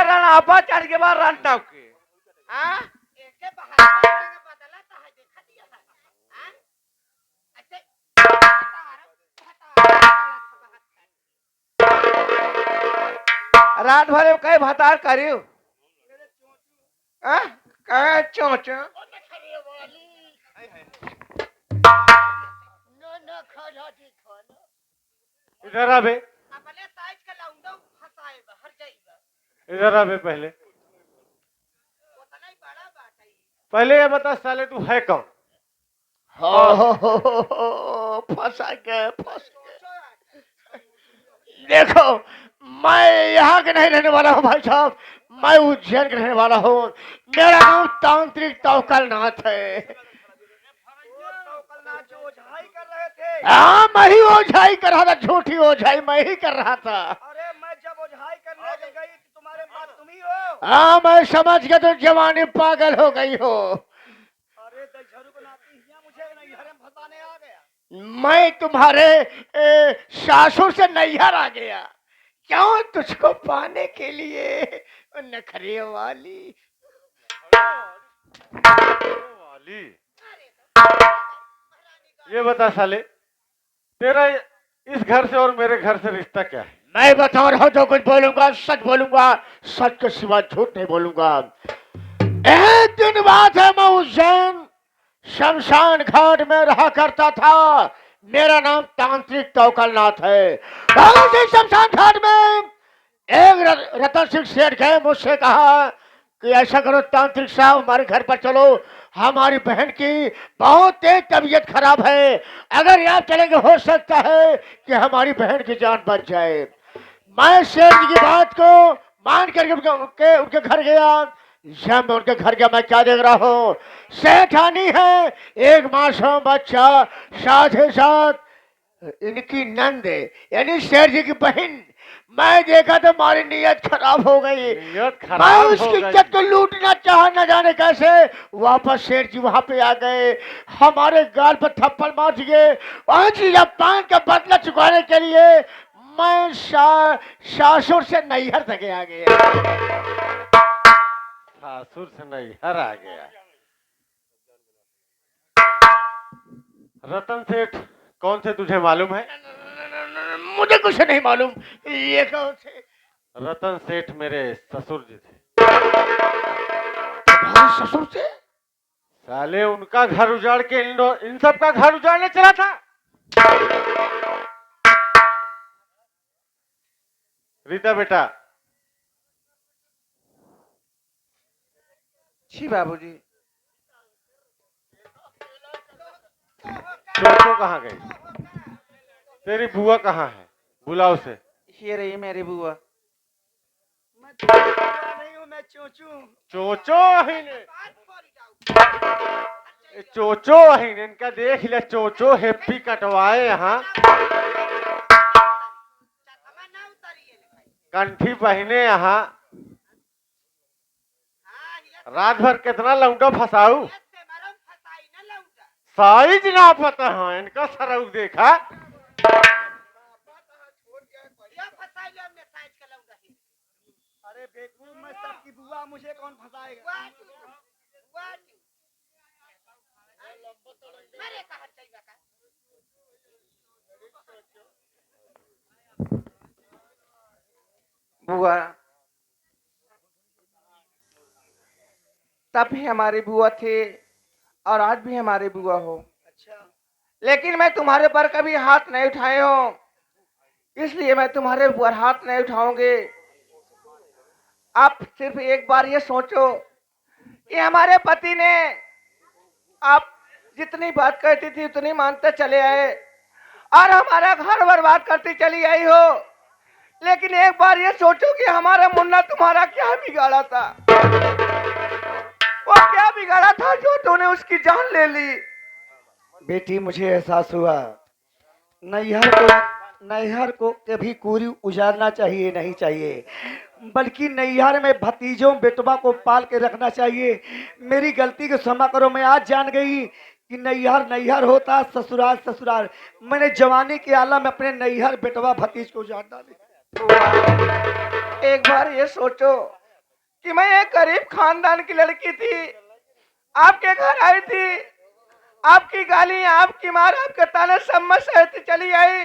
रणापा चढ़ के बाद रंटाव के हाँ एके बहादुर ने बदला था है देखा दिया था हाँ ऐसे रात भर में कई भतार करियो हाँ कहे चोंच न न खा दी खाना इधर आ बे अपने साइज का लाऊंगा फसाए हर जाएगा इधर आ बे पहले उतना ही बड़ा बात है पहले ये बता साले तू है कौन फंसा गए फंस देखो मैं यहाँ के नहीं रहने वाला हूँ भाई साहब मैं उज्जैन का रहने वाला हूँ मेरा नाम तांत्रिक तौकल नाथ है हाँ मैं ही ओझाई कर रहा था झूठी ओझाई मैं ही कर रहा था अरे मैं जब ओझाई करने गई तो तुम्हारे बात तुम ही हो हाँ मैं समझ गया तो जवानी पागल हो गई हो अरे दशहरु को नाती हिया मुझे नहीं हरम फसाने आ गया मैं तुम्हारे सासुर से नैहर आ गया क्यों तुझको पाने के लिए नखरे वाली वाली ये बता साले तेरा इस घर से और मेरे घर से रिश्ता क्या है मैं बता रहा हूँ जो कुछ बोलूंगा सच के सिवा झूठ नहीं बोलूंगा एक दिन बात है मैं उज्जैन शमशान घाट में रहा करता था मेरा नाम तांत्रिक तौकलनाथ है और उसी शमशान घाट में एक रतन सिंह सेठ गए मुझसे कहा कि ऐसा करो तांत्रिक साहब हमारे घर पर चलो हमारी बहन की बहुत तेज तबीयत खराब है अगर यहाँ चलेंगे हो सकता है कि हमारी बहन की जान बच जाए मैं सेठ जी की बात को मान करके उनके घर गया जब मैं उनके घर गया मैं क्या देख रहा हूँ सेठानी है एक मासूम बच्चा साथ ही साथ इनकी नंद यानी सेठ जी की बहन मैं देखा तो हमारी नीयत खराब हो गई मैं उसकी इज्जत को लूटना चाहा न जाने कैसे वापस सेठ जी वहां पे आ गए हमारे गाल पर थप्पड़ मार दिए वहां से जब पान का बदला चुकाने के लिए मैं सासुर से नैहर तक आ गया सासुर से नैहर आ गया रतन सेठ कौन से तुझे मालूम है मुझे कुछ नहीं मालूम ये कौन से रतन सेठ मेरे ससुर जी थे तुम्हारे ससुर से साले उनका घर उजाड़ के इन सब का घर उजाड़ने चला था रीता बेटा जी बाबूजी चोचो कहाँ गई तेरी बुआ कहाँ है बुलाओ से ये रही मेरी बुआ मैं नहीं हूँ मैं चोचू चोचो ही ने चोचो ही ने इनका देख ले चोचो हैप्पी कटवाए यहाँ कंठी पहने यहाँ रात भर कितना लौटा फसाऊ साइज ना पता है इनका सरऊ देखा अरे बेवकूफ मैं सबकी बुआ मुझे कौन फंसाएगा बुआ तब भी हमारी बुआ थे और आज भी हमारी बुआ हो अच्छा लेकिन मैं तुम्हारे पर कभी हाथ नहीं उठाए हो इसलिए मैं तुम्हारे ऊपर हाथ नहीं उठाऊंगी आप सिर्फ एक बार ये सोचो कि हमारे पति ने आप जितनी बात कहती थी उतनी मानते चले आए और हमारा घर बर्बाद करती चली आई हो लेकिन एक बार ये सोचो कि हमारा मुन्ना तुम्हारा क्या बिगाड़ा था वो क्या बिगाड़ा था जो तूने उसकी जान ले ली बेटी मुझे एहसास हुआ नैहर को कभी पूरी उजाड़ना चाहिए नहीं चाहिए बल्कि नैहर में भतीजों बेटवा को पाल के रखना चाहिए मेरी गलती को क्षमा करो मैं आज जान गई कि नैहर होता ससुराल ससुराल मैंने जवानी के आला में अपने नैहर बेटवा भतीज को उजाड़ डाली एक बार ये सोचो कि मैं एक गरीब खानदान की लड़की थी, आपके घर आई थी, आपकी गाली, आपकी मार, आपके ताने सम्मत सहती चली आई,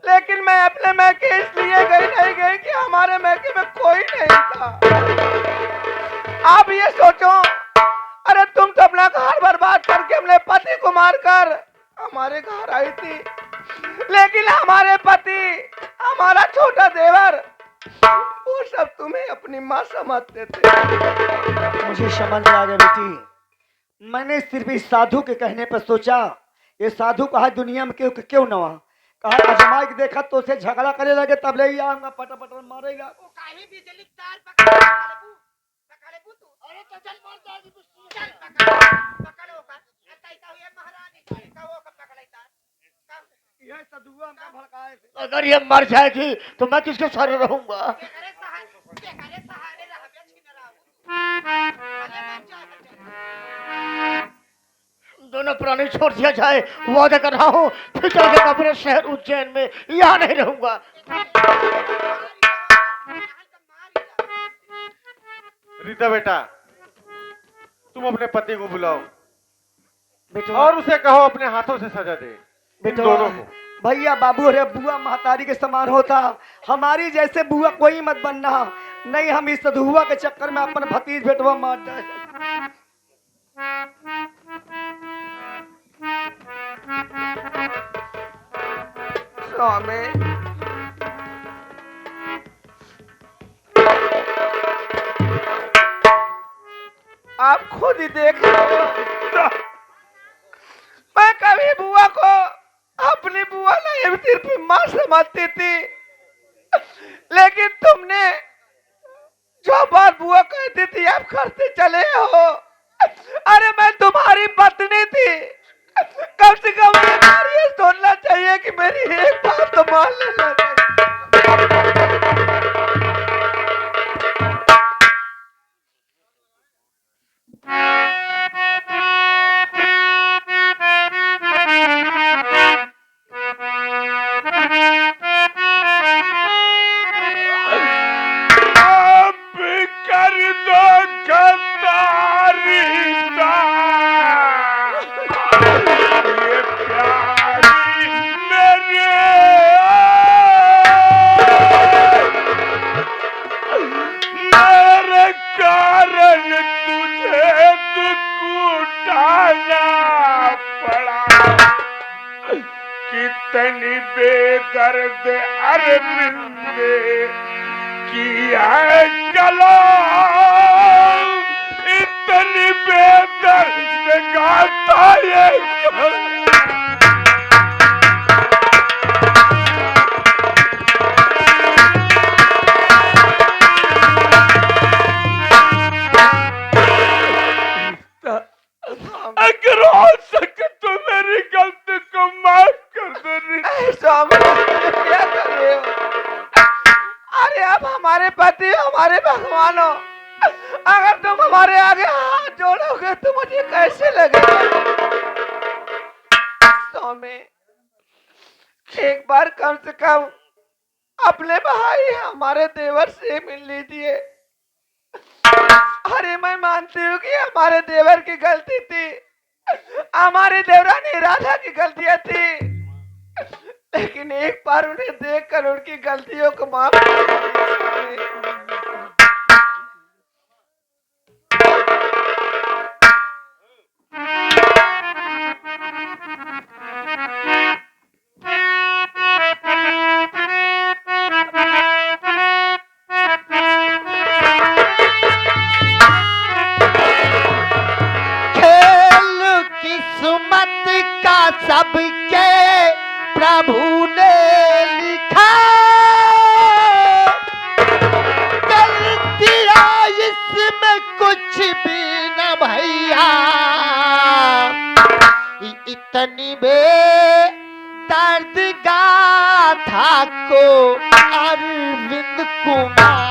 लेकिन मैं अपने मैके इसलिए नहीं गई कि हमारे मैके में कोई नहीं था। आप ये सोचो, अरे तुम तो अपना घर बर्बाद करके अपने पति को मारकर हमारे घर आई थी, लेकिन हमारे पति, हमारा छोटा देवर, वो सब तुम्हें अपनी माँ समझते थे। मुझे समझ में आ गया बेटी। मैंने सिर्फ इस साधु के कहने पर सोचा, ये साधु कहा दुनिया में क्यों न हुआ, कहा अजमा के देखा तो उसे झगड़ा करे लगे, तब ले ही आऊंगा, पटा पटा मारेगा। काहे बिजली तार पकड़े तू। अरे तो चल मर जाएगी तू, चल पकड़ो का कैसा हुआ महारानी का वो कब पकड़ाई तार। ये साधु हमका भड़काए थे। अगर ये मर जाएगी तो मैं किसके सहारे रहूंगा? के करे सहारे रह बेच की ना रहू। अरे मर जा। दोनों प्राणी छोड़ दिया जाए, वादा कर रहा हूँ, फिर चल के अपने शहर उज्जैन में यहाँ नहीं रहूंगा। रीता बेटा, तुम अपने पति को बुलाओ बेटो और उसे कहो अपने हाथों से सजा दे इन दोनों को। भैया बाबू अरे बुआ महतारी के समान होता, हमारी जैसे बुआ कोई मत बनना, नहीं हम इस सधुआ के चक्कर में अपन भतीज बेटवा मार जाए। स्वामी, आप खुद ही देख रहे हो, मैं कभी बुआ को अपनी बुआ नहीं सिर्फ माँ समझती थी, लेकिन तुमने जो बात बुआ कहती थी आप करते चले हो। अरे मैं तुम्हारी पत्नी थी, कम से कम ये सोचना चाहिए कि मेरी एक बात तो मान लेना चाहिए। कितनी बेदर्द अरविंद की है गला, इतनी बेदर्द गाता ये अगर हो सके तो मेरी गलती को माफ कर दो। स्वामी, क्या कर रहे हो? अरे आप हमारे पति हो, हमारे भगवान हो, अगर तुम हमारे आगे हाथ जोड़ोगे तो मुझे कैसे लगेगा? स्वामी, एक बार कम से कम अपने भाई हमारे देवर से मिल लीजिए। अरे मैं मानती हूँ कि हमारे देवर की गलती थी, हमारी देवरानी राधा की गलतियां थी, लेकिन एक बार उन्हें देखकर उनकी गलतियों को माफ कर दीजिए। सबके प्रभु ने लिखा, गलतियां इसमें कुछ भी न भैया, इतनी बेदर्द गाथा को अरविंद कुमार।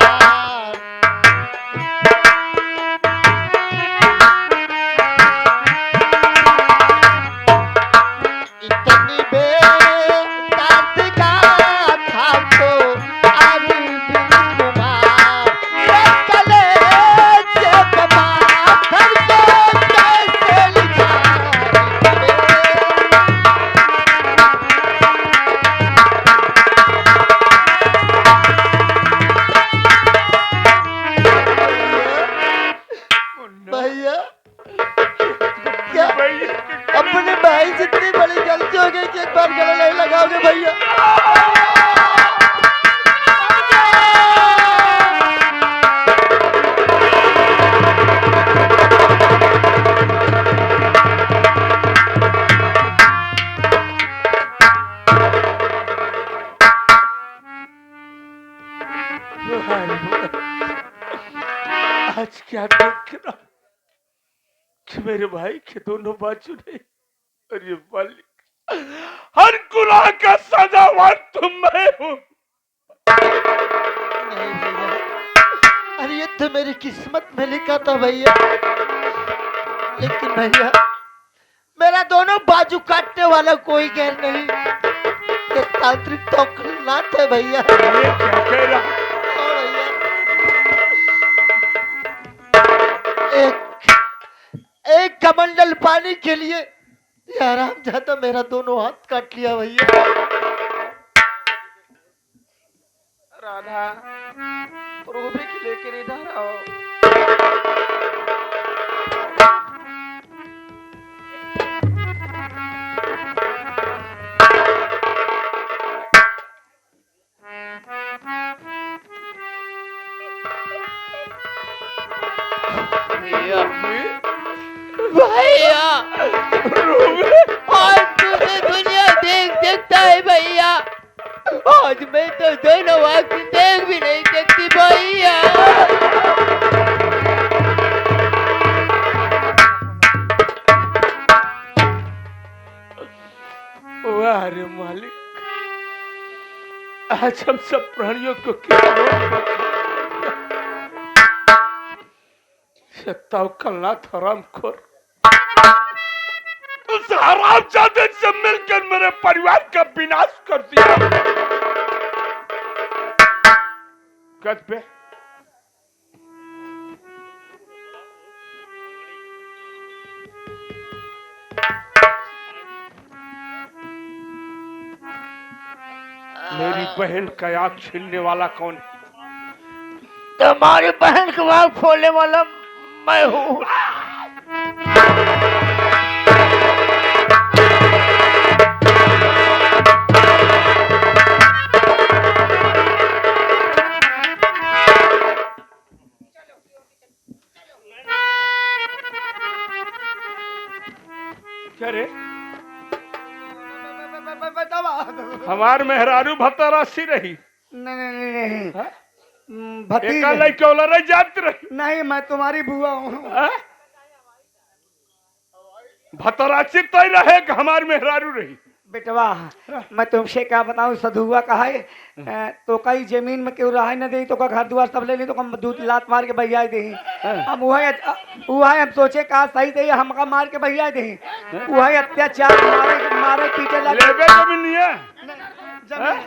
कले भैया के गले अपने भाई से इतनी बड़ी गलती हो गई कि एक बार गले नहीं लगाओगे भैया? आज क्या देख रहा हूं कि मेरे भाई के दोनों बाजू ने, अरे मालिक, हर गुनाह का सजावार तो मैं हूं। नहीं भैया, अरे ये तो मेरी किस्मत में लिखा था भैया, लेकिन भैया मेरा दोनों बाजू काटने वाला कोई गैर नहीं, ये तांत्रिक तो नाथ है भैया। ये क्या कह रहा? एक कमंडल पानी के लिए आराम जाता मेरा दोनों हाथ काट लिया भैया। राधा रूबी की लेकर इधर आओ। भैया आज तुझे दुनिया देख सकता है भैया, आज मैं तो दोनों वक्त देख भी नहीं सकती भैया। वाह रे मालिक, आज हम सब प्राणियों को किस रोक रखे। सकताओं कल्लाथ हरामखोर, उस हरामजादे से मिलकर मेरे परिवार का विनाश कर दिया। कद पे मेरी बहन का आग छीनने वाला कौन है? तुम्हारी बहन को आग फोड़ने वाला मैं हूँ। क्या रे? हमार मेहरारू भतरासी रही, नहीं हाँ? भतीज एका लइका वाला रह जात रही, नहीं, मैं तुम्हारी बुआ हूँ। हाँ? भतरासी तय रहे कि हमार मेहरारू रही। बेटवा मैं तुमसे क्या बताऊं, सधुआ कहा है तो कई जमीन में क्यों रहा न दे तो का घर द्वार सब ले ली तो कम दूध लात मार के भैया दे। हम वह हम सोचे का सही सही हमका मार के भैया दे, वह अत्याचार मारे मारे पीटे लगे। लेबे जमीन नहीं है, हाँ?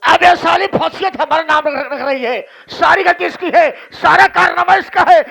अब ये सारी फौसियत हमारा नाम रख रही है, सारी गति इसकी है, सारा कारनामा इसका है।